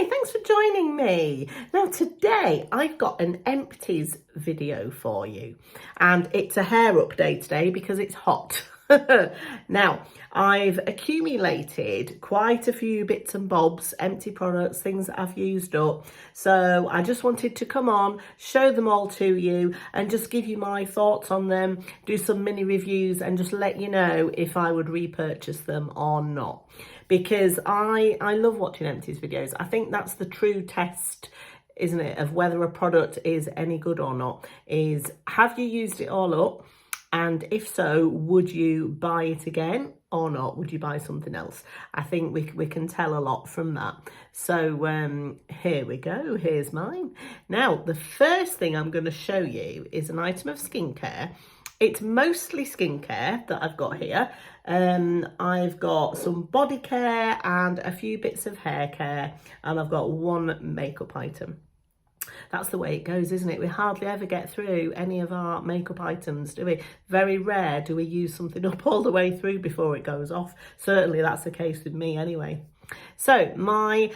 Hi, thanks for joining me. Now today I've got an empties video for you, and it's a hair update today because it's hot. Now I've accumulated quite a few bits and bobs, empty products, things that I've used up. So I just wanted to come on, show them all to you and just give you my thoughts on them, do some mini reviews and just let you know if I would repurchase them or not. Because I love watching empties videos. I think that's the true test, isn't it, of whether a product is any good or not, is have you used it all up? And if so, would you buy it again or not? Would you buy something else? I think we can tell a lot from that. So here we go. Here's mine. Now, the first thing I'm going to show you is an item of skincare. It's mostly skincare that I've got here. I've got some body care and a few bits of hair care, and I've got one makeup item. That's the way it goes, isn't it? We hardly ever get through any of our makeup items, do we? Very rare do we use something up all the way through before it goes off. Certainly that's the case with me anyway. So my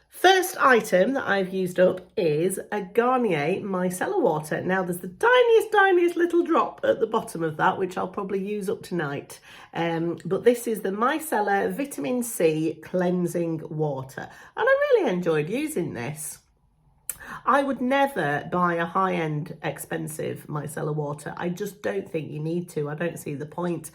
first item that I've used up is a Garnier Micellar Water. Now there's the tiniest little drop at the bottom of that, which I'll probably use up tonight. But this is the Micellar Vitamin C Cleansing Water. And I really enjoyed using this. I would never buy a high-end expensive micellar water. I just don't think you need to. I don't see the point.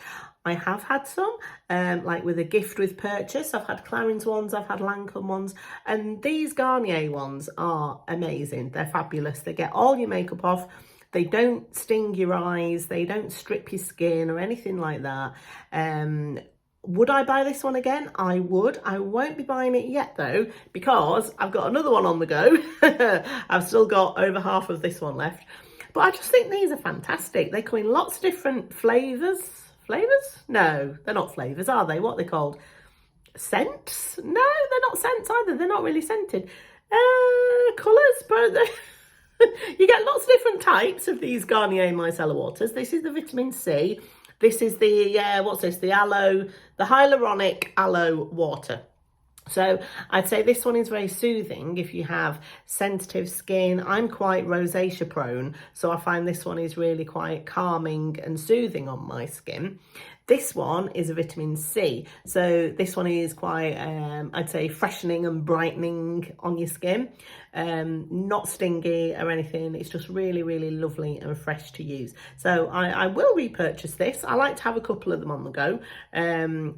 I have had some, like with a gift with purchase. I've had Clarins ones, I've had Lancome ones, and these Garnier ones are amazing. They're fabulous. They get all your makeup off. They don't sting your eyes. They don't strip your skin or anything like that. Would I buy this one again? I would. I won't be buying it yet though, because I've got another one on the go. I've still got over half of this one left. But I just think these are fantastic. They come in lots of different flavours. Flavours? No, they're not flavours, are they? What are they called? Scents? No, they're not scents either. They're not really scented. Colours, but you get lots of different types of these Garnier Micellar Waters. This is the vitamin C. This is the, what's this? The aloe, the hyaluronic aloe water. So I'd say this one is very soothing if you have sensitive skin. I'm quite rosacea prone, so I find this one is really quite calming and soothing on my skin. This one is a vitamin C. So this one is quite, I'd say, freshening and brightening on your skin. Not stingy or anything. It's just really, really lovely and fresh to use. So I will repurchase this. I like to have a couple of them on the go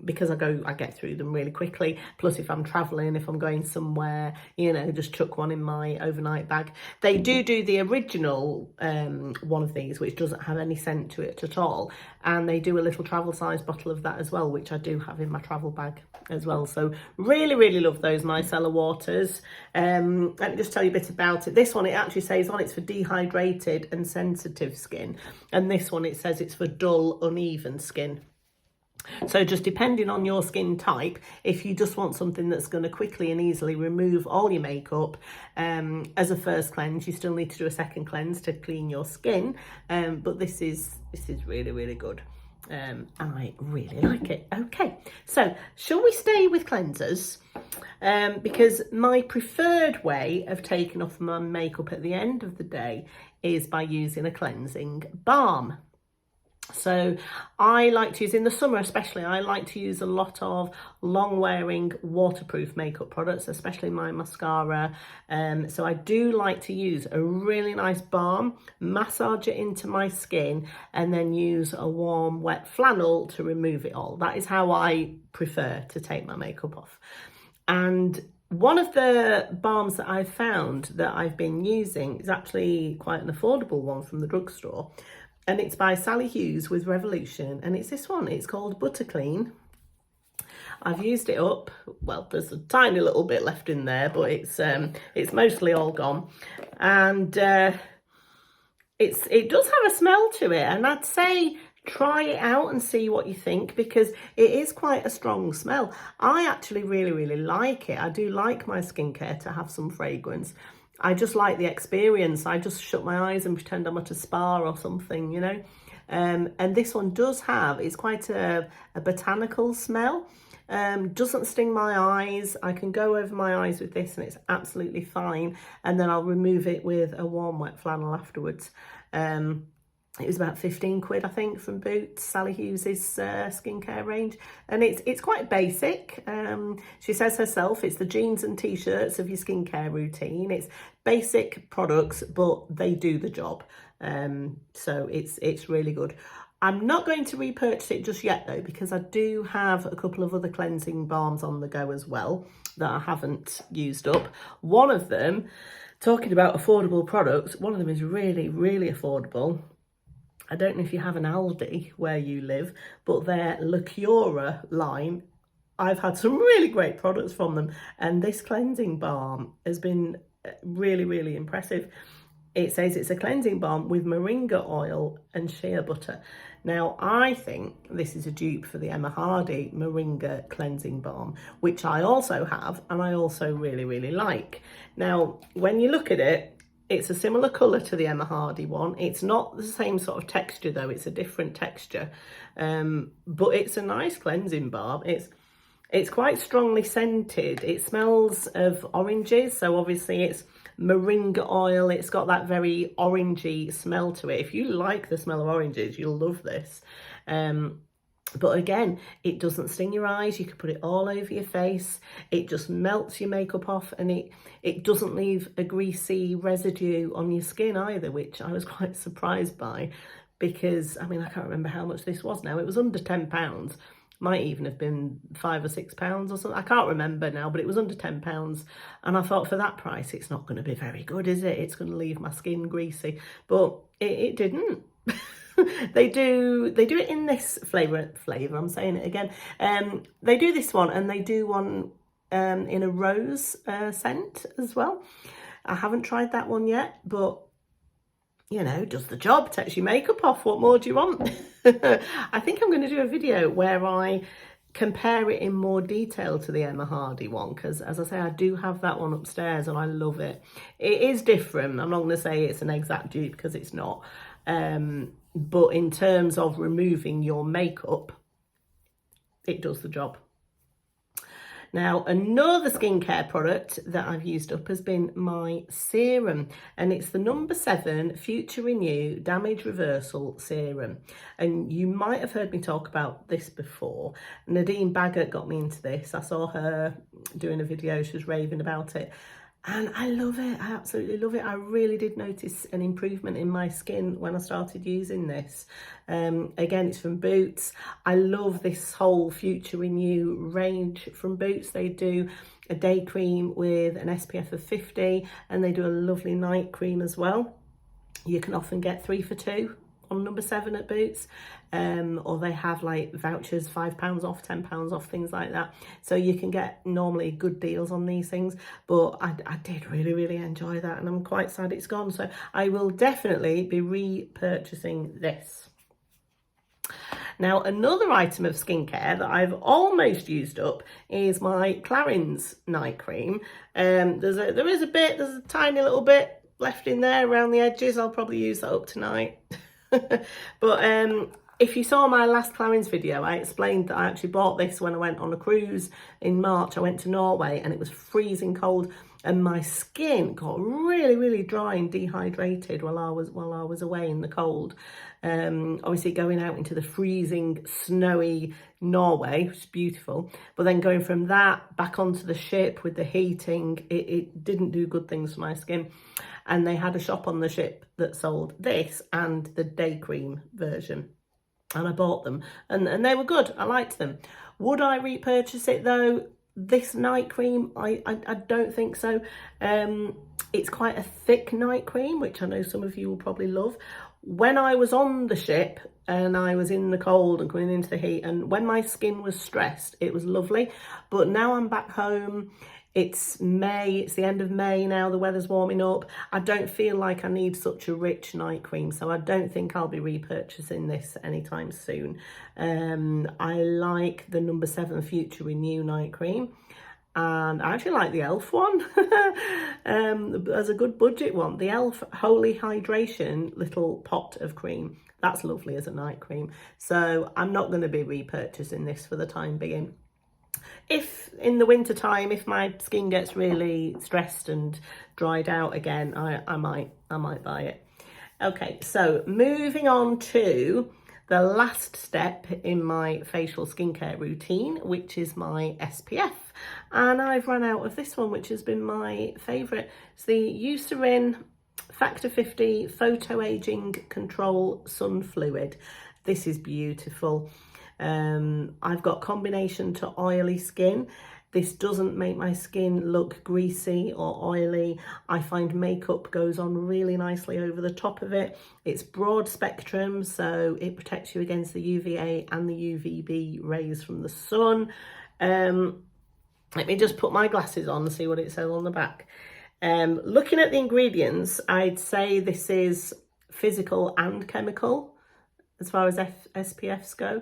because I get through them really quickly. Plus, if I'm traveling, if I'm going somewhere, you know, just chuck one in my overnight bag. They do the original one of these, which doesn't have any scent to it at all. And they do a little travel size bottle of that as well, which I do have in my travel bag as well. So really, really love those micellar waters. Let me just tell you a bit about it. This one, it actually says on it's for dehydrated and sensitive skin. And this one, it says it's for dull, uneven skin. So just depending on your skin type, if you just want something that's going to quickly and easily remove all your makeup as a first cleanse, you still need to do a second cleanse to clean your skin. But this is really, really good. I really like it. Okay, so shall we stay with cleansers? Because my preferred way of taking off my makeup at the end of the day is by using a cleansing balm. So I like to use, in the summer especially, I like to use a lot of long-wearing waterproof makeup products, especially my mascara. So I do like to use a really nice balm, massage it into my skin, and then use a warm, wet flannel to remove it all. That is how I prefer to take my makeup off. And one of the balms that I've found that I've been using is actually quite an affordable one from the drugstore. And it's by Sally Hughes with Revolution, and it's this one. It's called Butterclean. I've used it up. Well, there's a tiny little bit left in there, but it's mostly all gone. And it does have a smell to it, and I'd say try it out and see what you think, because it is quite a strong smell. I actually really, really like it. I do like my skincare to have some fragrance. I just like the experience. I just shut my eyes and pretend I'm at a spa or something, you know. And this one does have, it's quite a botanical smell. Doesn't sting my eyes. I can go over my eyes with this and it's absolutely fine. And then I'll remove it with a warm wet flannel afterwards. It was about 15 quid, I think, from Boots, Sally Hughes's skincare range. And it's quite basic. She says herself, it's the jeans and t-shirts of your skincare routine. It's basic products, but they do the job. So it's really good. I'm not going to repurchase it just yet though, because I do have a couple of other cleansing balms on the go as well that I haven't used up. One of them, talking about affordable products, one of them is really, really affordable. I don't know if you have an Aldi where you live, but their Liqueur line, I've had some really great products from them. And this cleansing balm has been really, really impressive. It says it's a cleansing balm with moringa oil and shea butter. Now, I think this is a dupe for the Emma Hardy Moringa Cleansing Balm, which I also have and I also really, really like. Now, when you look at it, it's a similar colour to the Emma Hardy one. It's not the same sort of texture though, it's a different texture. But it's a nice cleansing balm. It's quite strongly scented. It smells of oranges, so obviously it's moringa oil. It's got that very orangey smell to it. If you like the smell of oranges, you'll love this. But again, it doesn't sting your eyes. You can put it all over your face. It just melts your makeup off, and it doesn't leave a greasy residue on your skin either, which I was quite surprised by, because I mean, I can't remember how much this was now. It was under £10. Might even have been £5 or £6 or something. I can't remember now, but it was under £10. And I thought, for that price, it's not going to be very good, is it? It's going to leave my skin greasy. But it didn't. They do it in this flavour, I'm saying it again. They do this one, and they do one in a rose scent as well. I haven't tried that one yet, but you know, does the job, takes your makeup off. What more do you want? I think I'm going to do a video where I compare it in more detail to the Emma Hardy one, because as I say, I do have that one upstairs and I love it. It is different. I'm not going to say it's an exact dupe, because it's not. But in terms of removing your makeup, it does the job. Now, another skincare product that I've used up has been my serum, and it's the number 7 Future Renew Damage Reversal Serum. And you might have heard me talk about this before. Nadine Baggett got me into this. I saw her doing a video, she was raving about it. And I love it. I absolutely love it. I really did notice an improvement in my skin when I started using this. Again, it's from Boots. I love this whole Future Renew range from Boots. They do a day cream with an SPF of 50, and they do a lovely night cream as well. You can often get 3 for 2 on number 7 at Boots, or they have like vouchers, £5 off, £10 off, things like that. So you can get normally good deals on these things, but I did really, really enjoy that, and I'm quite sad it's gone. So I will definitely be repurchasing this. Now, another item of skincare that I've almost used up is my Clarins night cream. There's a tiny little bit left in there around the edges. I'll probably use that up tonight. But if you saw my last Clarins video, I explained that I actually bought this when I went on a cruise in March. I went to Norway and it was freezing cold, and my skin got really, really dry and dehydrated while I was away in the cold. Obviously going out into the freezing, snowy Norway, which is beautiful, but then going from that back onto the ship with the heating, it didn't do good things for my skin. And they had a shop on the ship that sold this and the day cream version, and I bought them, and they were good. I liked them. Would I repurchase it though? This night cream, I don't think so. It's quite a thick night cream, which I know some of you will probably love. When I was on the ship and I was in the cold and coming into the heat, and when my skin was stressed, it was lovely. But now I'm back home, it's May, it's the end of May now, the weather's warming up. I don't feel like I need such a rich night cream, so I don't think I'll be repurchasing this anytime soon. I like the number 7 Future Renew night cream, and I actually like the e.l.f. one as a good budget one. The e.l.f. Holy Hydration little pot of cream, that's lovely as a night cream. So I'm not going to be repurchasing this for the time being. If in the winter time, if my skin gets really stressed and dried out again, I might buy it. Okay, so moving on to the last step in my facial skincare routine, which is my SPF. And I've run out of this one, which has been my favourite. It's the Eucerin Factor 50 Photo Aging Control Sun Fluid. This is beautiful. I've got combination to oily skin. This doesn't make my skin look greasy or oily. I find makeup goes on really nicely over the top of it. It's broad spectrum, so it protects you against the UVA and the UVB rays from the sun. Let me just put my glasses on and see what it says on the back. Looking at the ingredients, I'd say this is physical and chemical as far as SPFs go.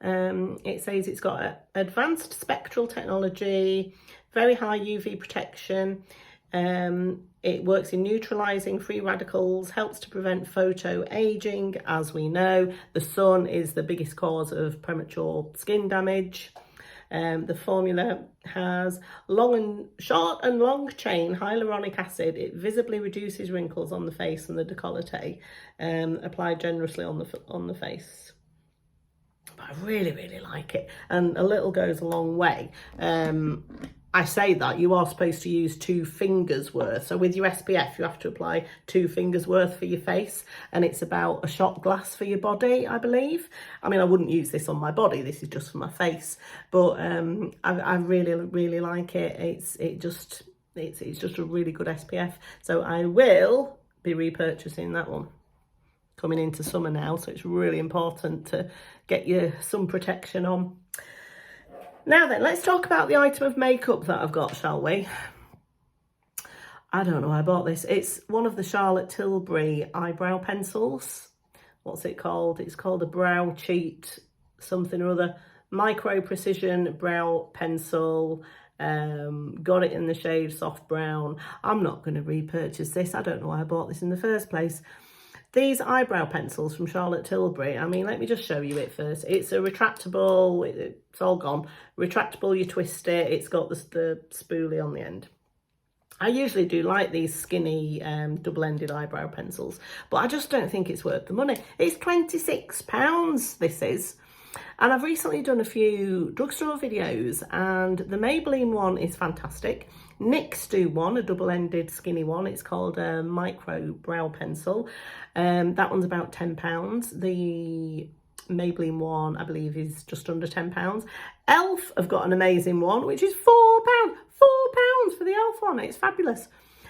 It says it's got advanced spectral technology, very high UV protection. It works in neutralizing free radicals, helps to prevent photo aging. As we know, the sun is the biggest cause of premature skin damage. The formula has short and long chain hyaluronic acid. It visibly reduces wrinkles on the face and the décolleté. Applied generously on the face. But I really like it, and a little goes a long way. I say that you are supposed to use 2 fingers worth, so with your SPF you have to apply 2 fingers worth for your face, and it's about a shot glass for your body, I believe. I mean, I wouldn't use this on my body, this is just for my face, but I really like it. It's just a really good SPF, so I will be repurchasing that one. Coming into summer now, so it's really important to get your sun protection on. Now then, let's talk about the item of makeup that I've got, shall we? I don't know why I bought this. It's one of the Charlotte Tilbury eyebrow pencils. What's it called? It's called a Brow Cheat something or other. Micro Precision Brow Pencil. Got it in the shade soft brown. I'm not going to repurchase this. I don't know why I bought this in the first place. These eyebrow pencils from Charlotte Tilbury, I mean, let me just show you it first. It's a retractable, it's all gone. Retractable, you twist it, it's got the spoolie on the end. I usually do like these skinny double-ended eyebrow pencils, but I just don't think it's worth the money. It's £26, this is. And I've recently done a few drugstore videos, and the Maybelline one is fantastic. NYX do one, a double-ended skinny one. It's called a Micro Brow Pencil. That one's about £10. The Maybelline one, I believe, is just under £10. Elf have got an amazing one, which is £4. £4 for the Elf one. It's fabulous.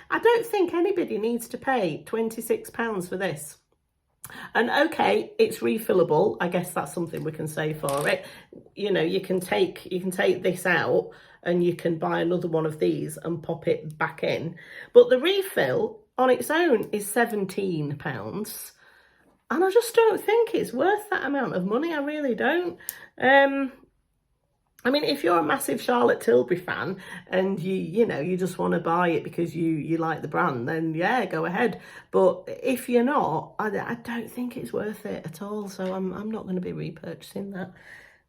I don't think anybody needs to pay £26 for this. And okay, it's refillable. I guess that's something we can say for it. You know, you can take this out and you can buy another one of these and pop it back in. But the refill on its own is £17. And I just don't think it's worth that amount of money. I really don't. I mean, if you're a massive Charlotte Tilbury fan and you just want to buy it because you like the brand, then yeah, go ahead. But if you're not, I don't think it's worth it at all. So I'm not going to be repurchasing that.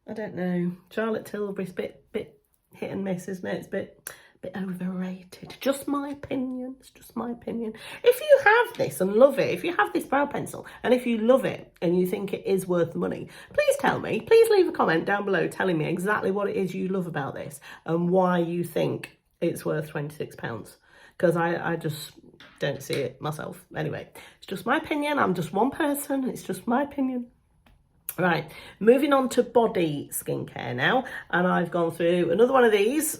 I don't know. Charlotte Tilbury's a bit hit and miss, isn't it? It's a bit overrated. Just my opinion. It's just my opinion. If you have this and love it, if you have this brow pencil and if you love it and you think it is worth the money, please tell me. Please leave a comment down below telling me exactly what it is you love about this and why you think it's worth £26. Because I just don't see it myself. Anyway, it's just my opinion. I'm just one person. It's just my opinion. Right, moving on to body skincare now. And I've gone through another one of these.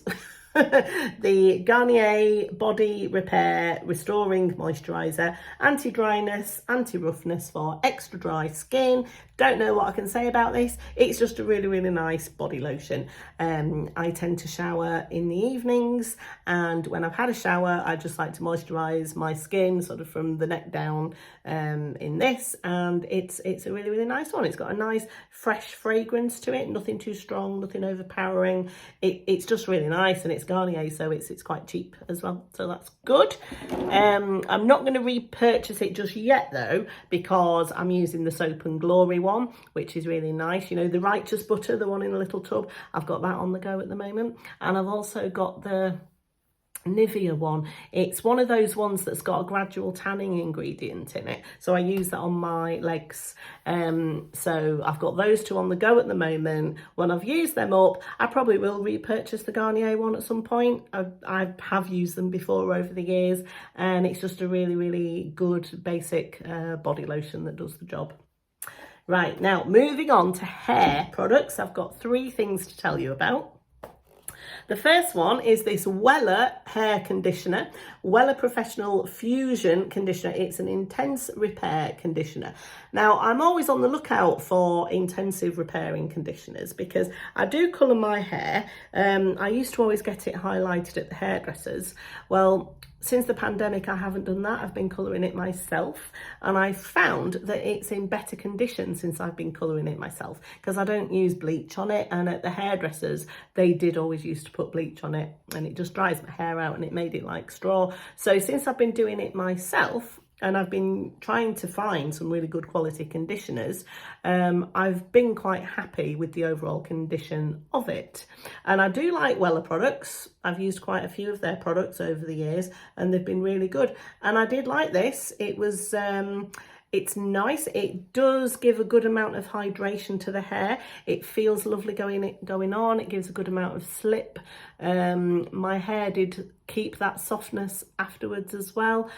The Garnier Body Repair Restoring Moisturiser, anti-dryness, anti-roughness for extra dry skin. Don't know what I can say about this. It's just a really nice body lotion. I tend to shower in the evenings, and when I've had a shower, I just like to moisturise my skin sort of from the neck down in this, and it's a really nice one. It's got a nice fresh fragrance to it, nothing too strong, nothing overpowering. It's just really nice, and it's Garnier, so it's quite cheap as well, so that's good. I'm not going to repurchase it just yet though, because I'm using the Soap and Glory one, which is really nice. You know, the Righteous Butter, the one in a little tub, I've got that on the go at the moment. And I've also got the Nivea one. It's one of those ones that's got a gradual tanning ingredient in it, so I use that on my legs. So I've got those two on the go at the moment. When I've used them up, I probably will repurchase the Garnier one at some point. I have used them before over the years, and it's just a really good basic body lotion that does the job. Right, now moving on to hair products, I've got 3 things to tell you about. The first one is this Wella hair conditioner, Wella Professional Fusion Conditioner. It's an intense repair conditioner. Now, I'm always on the lookout for intensive repairing conditioners because I do colour my hair. I used to always get it highlighted at the hairdressers. Well, since the pandemic, I haven't done that. I've been colouring it myself, and I found that it's in better condition since I've been colouring it myself, because I don't use bleach on it, and at the hairdressers, they did always used to put bleach on it, and it just dries my hair out, and it made it like straw. So since I've been doing it myself, and I've been trying to find some really good quality conditioners, I've been quite happy with the overall condition of it. And I do like Wella products. I've used quite a few of their products over the years, and they've been really good. And I did like this. It was it's nice. It does give a good amount of hydration to the hair. It feels lovely going on. It gives a good amount of slip. My hair did keep that softness afterwards as well.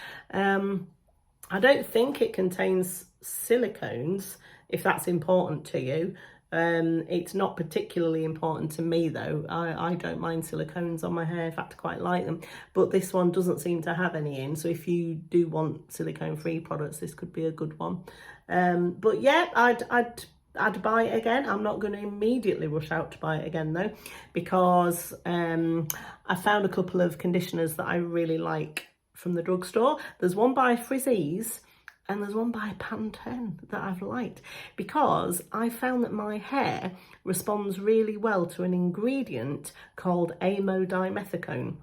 I don't think it contains silicones, if that's important to you. It's not particularly important to me though. I don't mind silicones on my hair. In fact, I quite like them. But this one doesn't seem to have any in. So if you do want silicone-free products, this could be a good one. But yeah, I'd buy it again. I'm not going to immediately rush out to buy it again though, because I found a couple of conditioners that I really like from the drugstore. There's one by Frizzies and there's one by Pantene that I've liked, because I found that my hair responds really well to an ingredient called amodimethicone,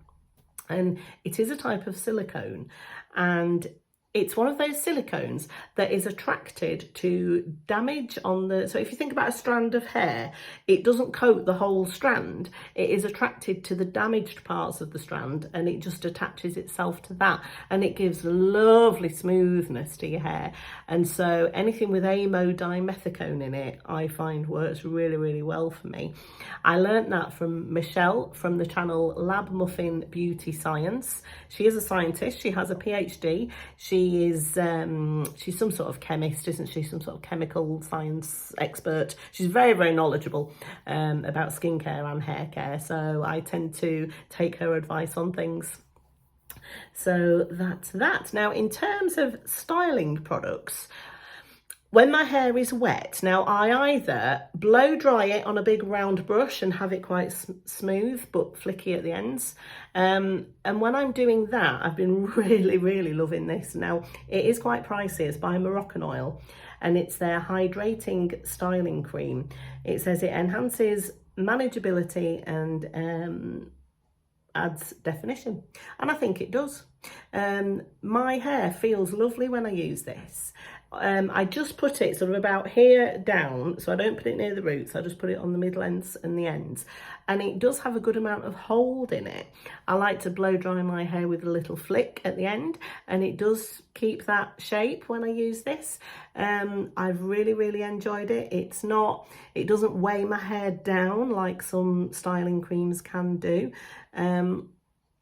and it is a type of silicone, and it's one of those silicones that is attracted to damage on the, so if you think about a strand of hair, it doesn't coat the whole strand. It is attracted to the damaged parts of the strand, and it just attaches itself to that, and it gives lovely smoothness to your hair. And so anything with amodimethicone in it, I find works really well for me. I learnt that from Michelle from the channel Lab Muffin Beauty Science. She is a scientist. She has a PhD. She's some sort of chemist, isn't she? Some sort of chemical science expert. She's very knowledgeable about skincare and hair care. So I tend to take her advice on things. So that's that. Now, in terms of styling products, when my hair is wet, now I either blow dry it on a big round brush and have it quite smooth but flicky at the ends. And when I'm doing that, I've been really loving this. Now, it is quite pricey. It's by Moroccan Oil, and it's their Hydrating Styling Cream. It says it enhances manageability and adds definition, and I think it does. My hair feels lovely when I use this. I just put it sort of about here down, so I don't put it near the roots. I just put it on the middle ends and the ends, and it does have a good amount of hold in it. I like to blow dry my hair with a little flick at the end, and it does keep that shape when I use this. I've really enjoyed it. It doesn't weigh my hair down like some styling creams can do.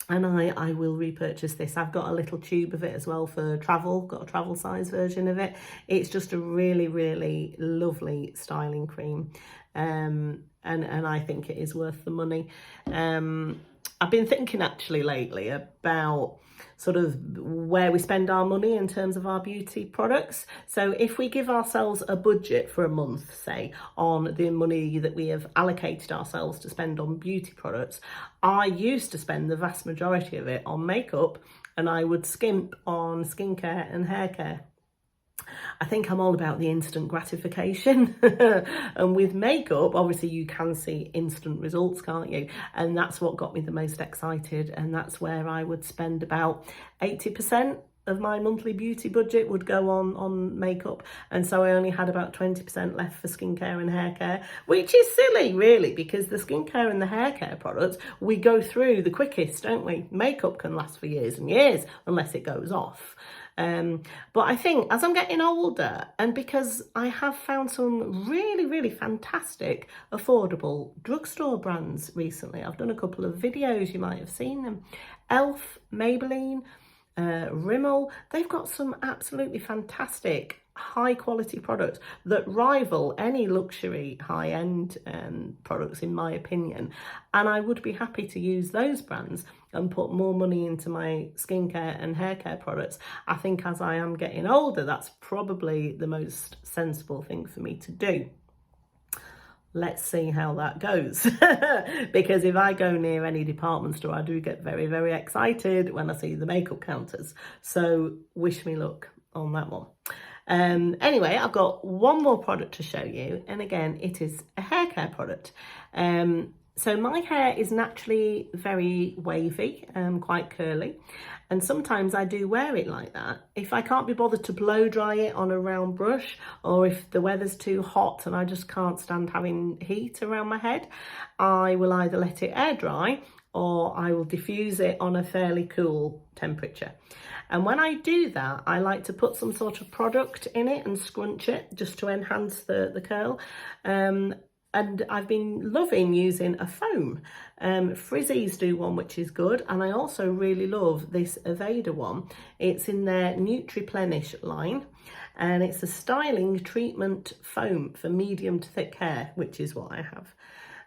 And I will repurchase this. I've got a little tube of it as well for travel, got a travel size version of it. It's just a really lovely styling cream. And I think it is worth the money. I've been thinking actually lately about sort of where we spend our money in terms of our beauty products. So if we give ourselves a budget for a month, say, on the money that we have allocated ourselves to spend on beauty products, I used to spend the vast majority of it on makeup, and I would skimp on skincare and hair care. I think I'm all about the instant gratification. And with makeup, obviously you can see instant results, can't you? And that's what got me the most excited. And that's where I would spend about 80% of my monthly beauty budget would go on makeup, and so I only had about 20% left for skincare and hair care, which is silly really, because the skincare and the hair care products we go through the quickest, don't we? Makeup can last for years and years unless it goes off. But I think as I'm getting older, and because I have found some really fantastic affordable drugstore brands recently, I've done a couple of videos, you might have seen them. Elf, Maybelline, Rimmel, they've got some absolutely fantastic high quality products that rival any luxury high-end products in my opinion, and I would be happy to use those brands and put more money into my skincare and hair care products. I think as I am getting older, that's probably the most sensible thing for me to do. Let's see how that goes. Because if I go near any department store, I do get very excited when I see the makeup counters. So wish me luck on that one. Anyway, I've got one more product to show you. And again, it is a hair care product. So my hair is naturally very wavy, quite curly. And sometimes I do wear it like that. If I can't be bothered to blow dry it on a round brush, or if the weather's too hot and I just can't stand having heat around my head, I will either let it air dry or I will diffuse it on a fairly cool temperature. And when I do that, I like to put some sort of product in it and scrunch it just to enhance the curl. And I've been loving using a foam. Frizzies do one which is good, and I also really love this Aveda one. It's in their Nutriplenish line, and it's a styling treatment foam for medium to thick hair, which is what I have.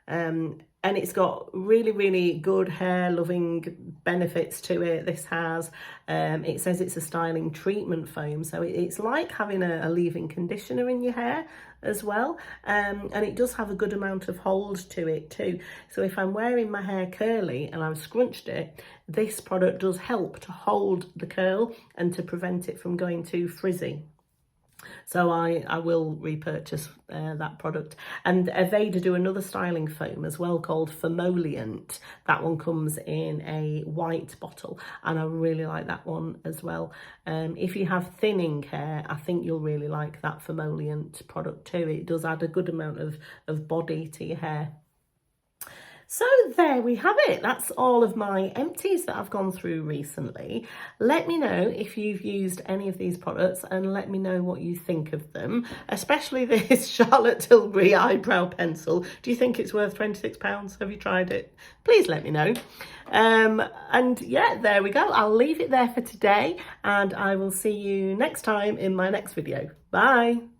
And it's got really good hair loving benefits to it. This has, it says it's a styling treatment foam, so it's like having a leave-in conditioner in your hair as well, and it does have a good amount of hold to it too. So if I'm wearing my hair curly and I've scrunched it, this product does help to hold the curl and to prevent it from going too frizzy. So I will repurchase that product. And Aveda do another styling foam as well called Famoliant. That one comes in a white bottle, and I really like that one as well. If you have thinning hair, I think you'll really like that Famoliant product too. It does add a good amount of body to your hair. So there we have it. That's all of my empties that I've gone through recently. Let me know if you've used any of these products, and let me know what you think of them, especially this Charlotte Tilbury eyebrow pencil. Do you think it's worth £26? Have you tried it? Please let me know. And yeah, there we go. I'll leave it there for today, and I will see you next time in my next video. Bye.